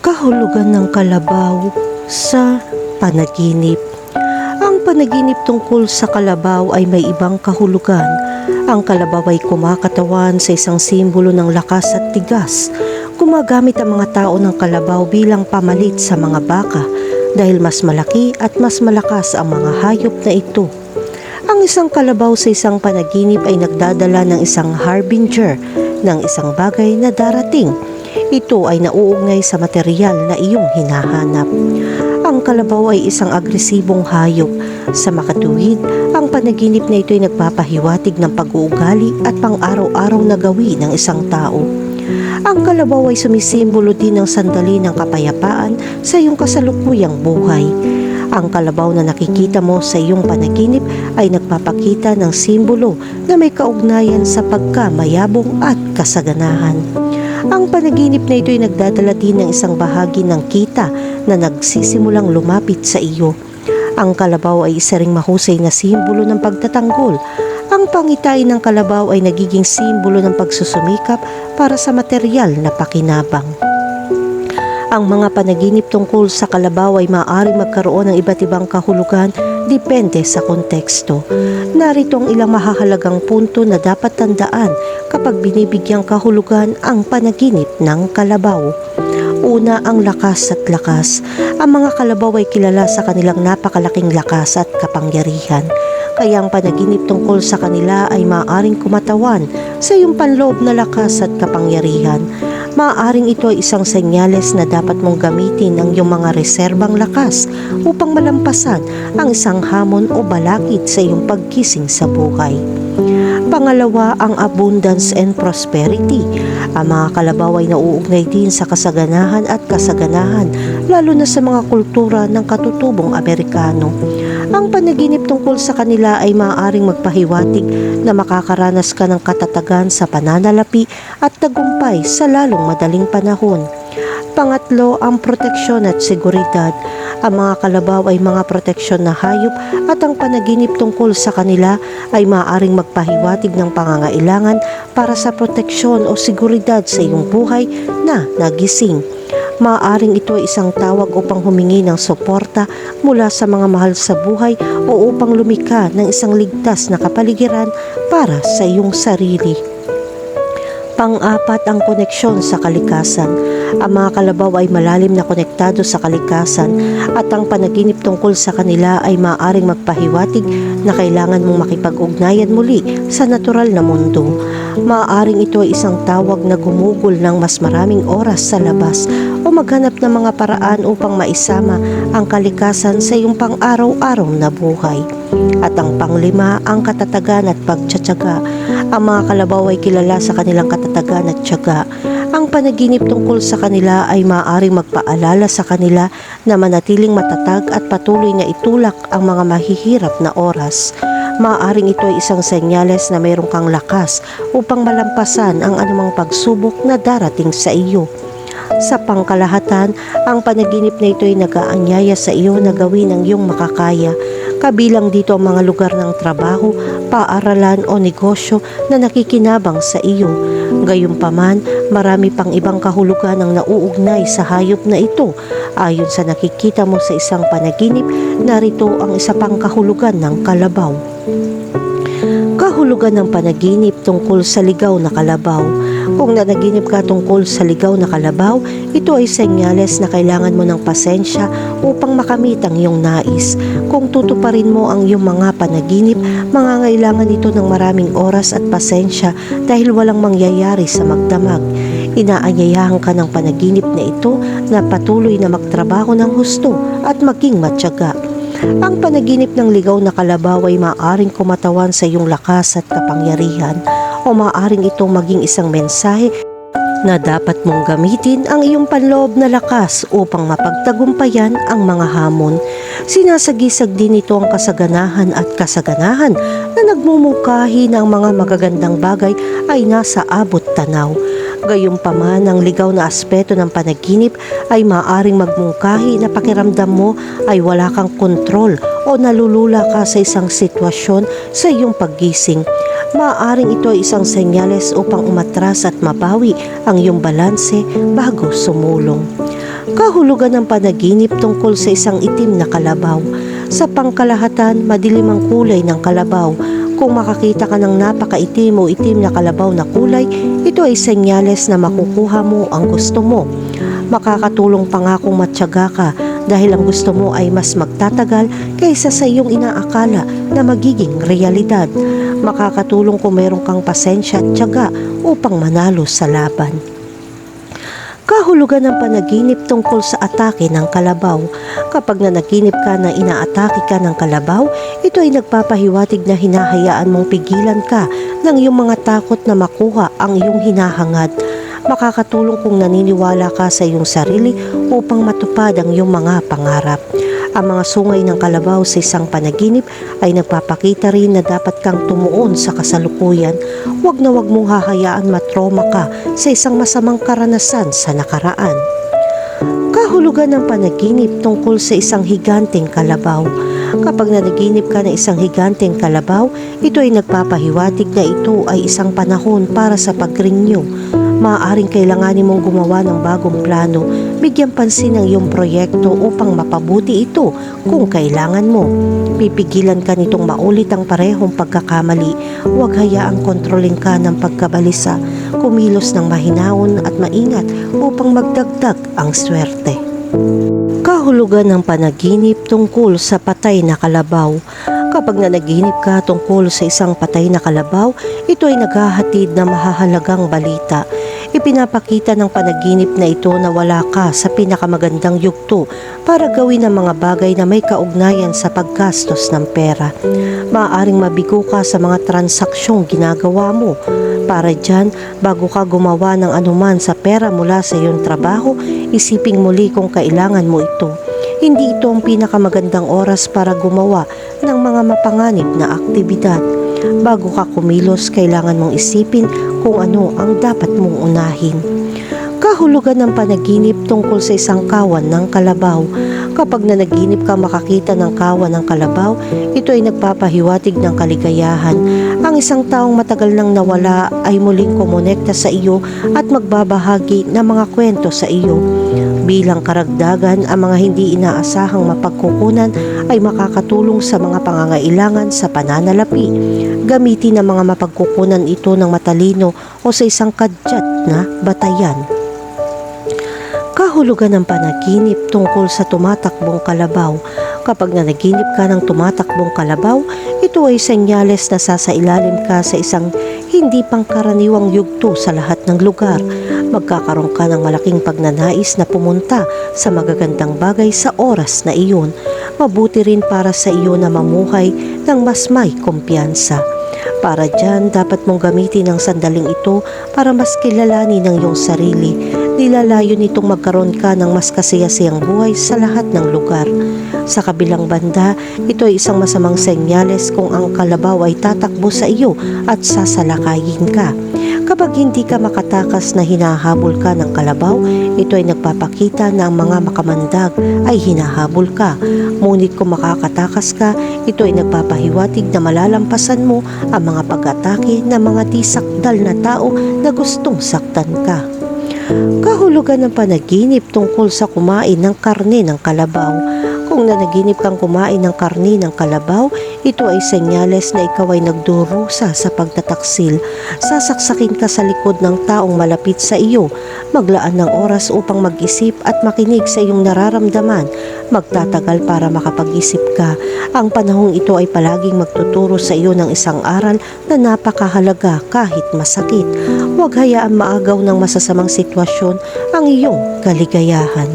Kahulugan ng kalabaw sa panaginip. Ang panaginip tungkol sa kalabaw ay may ibang kahulugan. Ang kalabaw ay kumakatawan sa isang simbolo ng lakas at tigas. Gumagamit ang mga tao ng kalabaw bilang pamalit sa mga baka dahil mas malaki at mas malakas ang mga hayop na ito. Ang isang kalabaw sa isang panaginip ay nagdadala ng isang harbinger ng isang bagay na darating. Ito ay nauugnay sa materyal na iyong hinahanap. Ang kalabaw ay isang agresibong hayop. Sa makatuwid, ang panaginip na ito ay nagpapahiwatig ng pag-uugali at pang-araw-araw na gawin ng isang tao. Ang kalabaw ay sumisimbolo din ng sandali ng kapayapaan sa iyong kasalukuyang buhay. Ang kalabaw na nakikita mo sa iyong panaginip ay nagpapakita ng simbolo na may kaugnayan sa pagkamayabong at kasaganahan. Ang panaginip na ito ay nagdadala din ng isang bahagi ng kita na nagsisimulang lumapit sa iyo. Ang kalabaw ay isa ring mahusay na simbolo ng pagtatanggol. Ang pangitain ng kalabaw ay nagiging simbolo ng pagsusumikap para sa materyal na pakinabang. Ang mga panaginip tungkol sa kalabaw ay maaaring magkaroon ng iba't ibang kahulugan depende sa konteksto. Narito ang ilang mahahalagang punto na dapat tandaan kapag binibigyang kahulugan ang panaginip ng kalabaw. Una, ang lakas at lakas. Ang mga kalabaw ay kilala sa kanilang napakalaking lakas at kapangyarihan. Kaya ang panaginip tungkol sa kanila ay maaaring kumatawan sa iyong panloob na lakas at kapangyarihan. Maaaring ito ay isang senyales na dapat mong gamitin ang iyong mga reserbang lakas upang malampasan ang isang hamon o balakid sa iyong pagkising sa buhay. Pangalawa, ang abundance and prosperity. Ang mga kalabaw ay nauugnay din sa kasaganahan at kasaganahan, lalo na sa mga kultura ng katutubong Amerikano. Ang panaginip tungkol sa kanila ay maaaring magpahiwatig na makakaranas ka ng katatagan sa pananalapi at tagumpay sa lalong madaling panahon. Pangatlo, ang proteksyon at seguridad. Ang mga kalabaw ay mga proteksyon na hayop at ang panaginip tungkol sa kanila ay maaaring magpahiwatig ng pangangailangan para sa proteksyon o seguridad sa iyong buhay na nagising. Maaaring ito ay isang tawag upang humingi ng suporta mula sa mga mahal sa buhay o upang lumikha ng isang ligtas na kapaligiran para sa iyong sarili. Pang-apat, ang koneksyon sa kalikasan. Ang mga kalabaw ay malalim na konektado sa kalikasan at ang panaginip tungkol sa kanila ay maaaring magpahiwatig na kailangan mong makipag-ugnayan muli sa natural na mundo. Maaaring ito ay isang tawag na gumugol ng mas maraming oras sa labas o maghanap ng mga paraan upang maisama ang kalikasan sa iyong pang-araw-araw na buhay. At ang panglima, ang katatagan at pagtsatsaga. Ang mga kalabaw ay kilala sa kanilang katatagan at tiyaga. Ang panaginip tungkol sa kanila ay maaaring magpaalala sa kanila na manatiling matatag at patuloy na itulak ang mga mahihirap na oras. Maaaring ito ay isang senyales na mayroon kang lakas upang malampasan ang anumang pagsubok na darating sa iyo. Sa pangkalahatan, ang panaginip na ito ay nag-aanyaya sa iyo na gawin ang iyong makakaya. Kabilang dito ang mga lugar ng trabaho, paaralan o negosyo na nakikinabang sa iyo. Gayunpaman, marami pang ibang kahulugan ang nauugnay sa hayop na ito. Ayon sa nakikita mo sa isang panaginip, narito ang isa pang kahulugan ng kalabaw. Kahulugan ng panaginip tungkol sa ligaw na kalabaw. Kung nanaginip ka tungkol sa ligaw na kalabaw, ito ay senyales na kailangan mo ng pasensya upang makamit ang iyong nais. Kung tutuparin mo ang iyong mga panaginip, mangangailangan ito ng maraming oras at pasensya dahil walang mangyayari sa magdamag. Inaanyayahan ka ng panaginip na ito na patuloy na magtrabaho ng husto at maging matyaga. Ang panaginip ng ligaw na kalabaw ay maaaring kumatawan sa iyong lakas at kapangyarihan o maaaring itong maging isang mensahe na dapat mong gamitin ang iyong panloob na lakas upang mapagtagumpayan ang mga hamon. Sinasagisag din ito ang kasaganahan at kasaganahan na nagmumukahi na ang mga magagandang bagay ay nasa abot tanaw. Gayunpaman, ang ligaw na aspeto ng panaginip ay maaaring magmungkahi na pakiramdam mo ay wala kang kontrol o nalulula ka sa isang sitwasyon sa iyong paggising. Maaaring ito ay isang senyales upang umatras at mabawi ang iyong balanse bago sumulong. Kahulugan ng panaginip tungkol sa isang itim na kalabaw. Sa pangkalahatan, madilim ang kulay ng kalabaw. Kung makakita ka ng napakaitim o itim na kalabaw na kulay, ito ay senyales na makukuha mo ang gusto mo. Makakatulong pa nga kung matyaga ka dahil ang gusto mo ay mas magtatagal kaysa sa iyong inaakala na magiging realidad. Makakatulong kung meron kang pasensya at tiyaga upang manalo sa laban. Kahulugan ng panaginip tungkol sa atake ng kalabaw. Kapag nanaginip ka na inaatake ka ng kalabaw, ito ay nagpapahiwatig na hinahayaan mong pigilan ka ng iyong mga takot na makuha ang iyong hinahangad. Makakatulong kung naniniwala ka sa iyong sarili upang matupad ang iyong mga pangarap. Ang mga sungay ng kalabaw sa isang panaginip ay nagpapakita rin na dapat kang tumuon sa kasalukuyan. Huwag na huwag mong hahayaan matroma ka sa isang masamang karanasan sa nakaraan. Kahulugan ng panaginip tungkol sa isang higanteng kalabaw. Kapag nanaginip ka ng isang higanteng kalabaw, ito ay nagpapahiwatig na ito ay isang panahon para sa pagrinyo. Maaaring kailanganin mong gumawa ng bagong plano, bigyan pansin ang iyong proyekto upang mapabuti ito kung kailangan mo. Pipigilan ka nitong maulit ang parehong pagkakamali. Huwag hayaang kontrolin ka ng pagkabalisa. Kumilos ng mahinahon at maingat upang magdagdag ang swerte. Kahulugan ng panaginip tungkol sa patay na kalabaw. Kapag nanaginip ka tungkol sa isang patay na kalabaw, ito ay naghahatid ng mahahalagang balita. Ipinapakita ng panaginip na ito na wala ka sa pinakamagandang yugto para gawin ang mga bagay na may kaugnayan sa paggastos ng pera. Maaaring mabigo ka sa mga transaksyong ginagawa mo. Para dyan, bago ka gumawa ng anuman sa pera mula sa iyong trabaho, isiping muli kung kailangan mo ito. Hindi ito ang pinakamagandang oras para gumawa ng mga mapanganib na aktibidad. Bago ka kumilos, kailangan mong isipin kung ano ang dapat mong unahin. Kahulugan ng panaginip tungkol sa isang kawan ng kalabaw. Kapag nanaginip ka makakita ng kawan ng kalabaw, ito ay nagpapahiwatig ng kaligayahan. Ang isang taong matagal nang nawala ay muling kumonekta sa iyo at magbabahagi ng mga kwento sa iyo. Bilang karagdagan, ang mga hindi inaasahang mapagkukunan ay makakatulong sa mga pangangailangan sa pananalapi. Gamitin ang mga mapagkukunan ito ng matalino o sa isang kadyat na batayan. Kahulugan ng panaginip tungkol sa tumatakbong kalabaw. Kapag nanaginip ka ng tumatakbong kalabaw, ito ay senyales na sasailalim ka sa isang hindi pangkaraniwang yugto sa lahat ng lugar. Magkakaroon ka ng malaking pagnanais na pumunta sa magagandang bagay sa oras na iyon. Mabuti rin para sa iyo na mamuhay ng mas may kumpiyansa. Para dyan, dapat mong gamitin ang sandaling ito para mas kilalanin ang iyong sarili. Nilalayo nitong magkaroon ka ng mas kasiyasiyang buhay sa lahat ng lugar. Sa kabilang banda, ito ay isang masamang senyales kung ang kalabaw ay tatakbo sa iyo at sasalakayin ka. Kapag hindi ka makatakas na hinahabol ka ng kalabaw, ito ay nagpapakita na ang mga makamandag ay hinahabol ka. Ngunit kung makakatakas ka, ito ay nagpapahiwatig na malalampasan mo ang mga pag-atake ng mga di sakdal na tao na gustong saktan ka. Kahulugan ng panaginip tungkol sa kumain ng karne ng kalabaw. Kung nanaginip kang kumain ng karne ng kalabaw, ito ay senyales na ikaw ay nagdurusa sa pagtataksil. Sasaksakin ka sa likod ng taong malapit sa iyo. Maglaan ng oras upang mag-isip at makinig sa iyong nararamdaman. Magtatagal para makapag-isip ka. Ang panahong ito ay palaging magtuturo sa iyo ng isang aral na napakahalaga kahit masakit. Huwag hayaan maagaw ng masasamang sitwasyon ang iyong kaligayahan.